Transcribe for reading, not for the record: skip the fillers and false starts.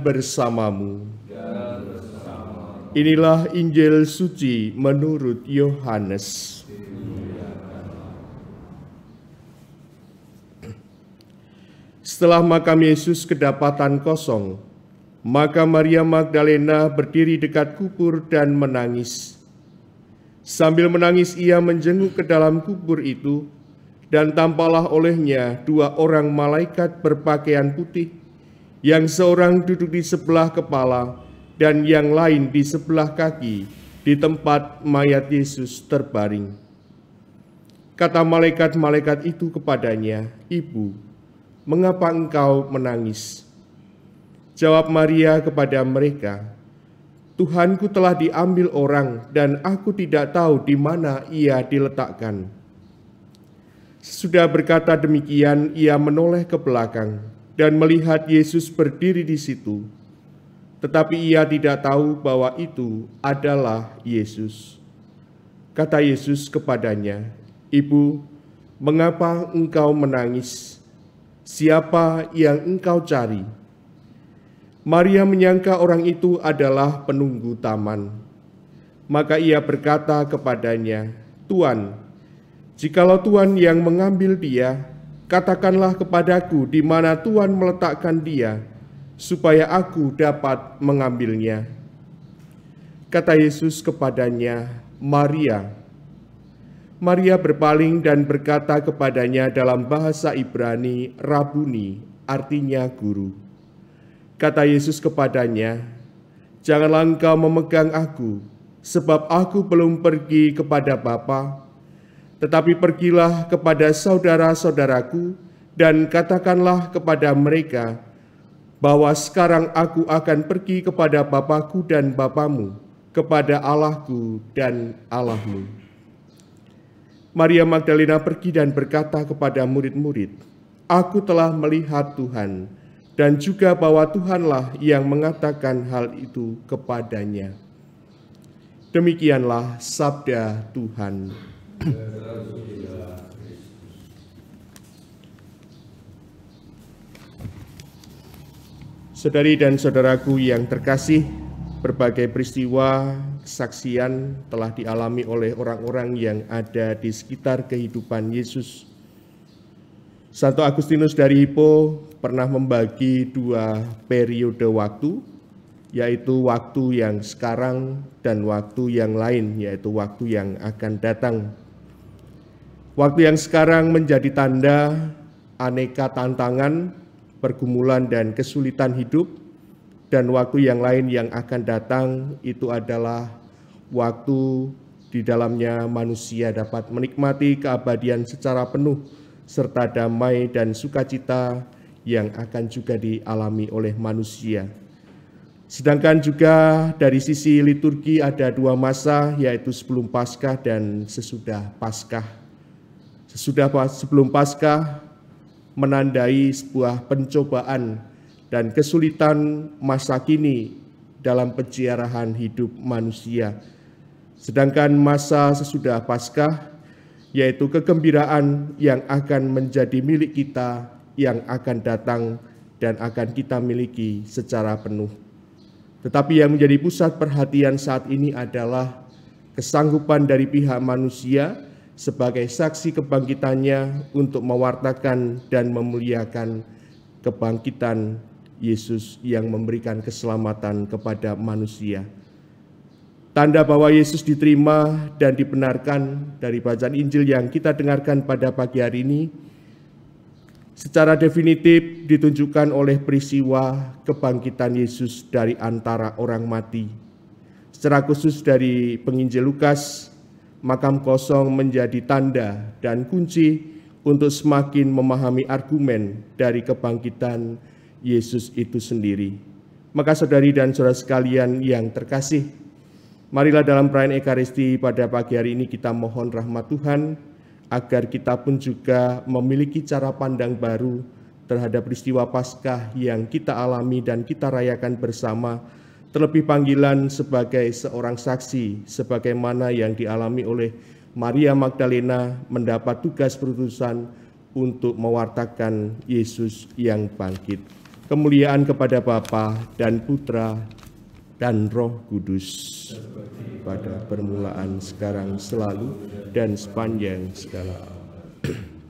bersamamu. Inilah Injil suci menurut Yohanes. Setelah makam Yesus kedapatan kosong, maka Maria Magdalena berdiri dekat kubur dan menangis. Sambil menangis ia menjenguk ke dalam kubur itu, dan tampaklah olehnya dua orang malaikat berpakaian putih, yang seorang duduk di sebelah kepala dan yang lain di sebelah kaki di tempat mayat Yesus terbaring. Kata malaikat-malaikat itu kepadanya, "Ibu, mengapa engkau menangis?" Jawab Maria kepada mereka, "Tuhanku telah diambil orang dan aku tidak tahu di mana ia diletakkan." Sesudah berkata demikian, ia menoleh ke belakang dan melihat Yesus berdiri di situ. Tetapi ia tidak tahu bahwa itu adalah Yesus. Kata Yesus kepadanya, "Ibu, mengapa engkau menangis? Siapa yang engkau cari?" Maria menyangka orang itu adalah penunggu taman. Maka ia berkata kepadanya, "Tuan, jikalau Tuhan yang mengambil dia, katakanlah kepadaku di mana Tuhan meletakkan dia, supaya aku dapat mengambilnya." Kata Yesus kepadanya, "Maria." Maria berpaling dan berkata kepadanya dalam bahasa Ibrani, "Rabuni," artinya guru. Kata Yesus kepadanya, "Janganlah engkau memegang aku, sebab aku belum pergi kepada Bapa. Tetapi pergilah kepada saudara-saudaraku dan katakanlah kepada mereka bahwa sekarang aku akan pergi kepada Bapakku dan Bapamu, kepada Allahku dan Allahmu." Maria Magdalena pergi dan berkata kepada murid-murid, "Aku telah melihat Tuhan, dan juga bahwa Tuhanlah yang mengatakan hal itu kepadanya." Demikianlah sabda Tuhan. Saudari dan saudaraku yang terkasih, berbagai peristiwa kesaksian telah dialami oleh orang-orang yang ada di sekitar kehidupan Yesus. Santo Agustinus dari Hippo pernah membagi dua periode waktu, yaitu waktu yang sekarang dan waktu yang lain, yaitu waktu yang akan datang. Waktu yang sekarang menjadi tanda aneka tantangan, pergumulan dan kesulitan hidup, dan waktu yang lain yang akan datang itu adalah waktu di dalamnya manusia dapat menikmati keabadian secara penuh serta damai dan sukacita yang akan juga dialami oleh manusia. Sedangkan juga dari sisi liturgi ada dua masa, yaitu sebelum Paskah dan sesudah Paskah. Sebelum Paskah menandai sebuah pencobaan dan kesulitan masa kini dalam penjarahan hidup manusia. Sedangkan masa sesudah Paskah yaitu kegembiraan yang akan menjadi milik kita, yang akan datang dan akan kita miliki secara penuh. Tetapi yang menjadi pusat perhatian saat ini adalah kesanggupan dari pihak manusia sebagai saksi kebangkitannya untuk mewartakan dan memuliakan kebangkitan Yesus yang memberikan keselamatan kepada manusia. Tanda bahwa Yesus diterima dan dibenarkan dari bacaan Injil yang kita dengarkan pada pagi hari ini secara definitif ditunjukkan oleh peristiwa kebangkitan Yesus dari antara orang mati. Secara khusus dari penginjil Lukas, makam kosong menjadi tanda dan kunci untuk semakin memahami argumen dari kebangkitan Yesus itu sendiri. Maka saudari dan saudara sekalian yang terkasih, marilah dalam perayaan Ekaristi pada pagi hari ini kita mohon rahmat Tuhan, agar kita pun juga memiliki cara pandang baru terhadap peristiwa Paskah yang kita alami dan kita rayakan bersama, terlebih panggilan sebagai seorang saksi, sebagaimana yang dialami oleh Maria Magdalena mendapat tugas perutusan untuk mewartakan Yesus yang bangkit. Kemuliaan kepada Bapa dan Putra dan Roh Kudus, pada permulaan, sekarang, selalu, dan sepanjang segala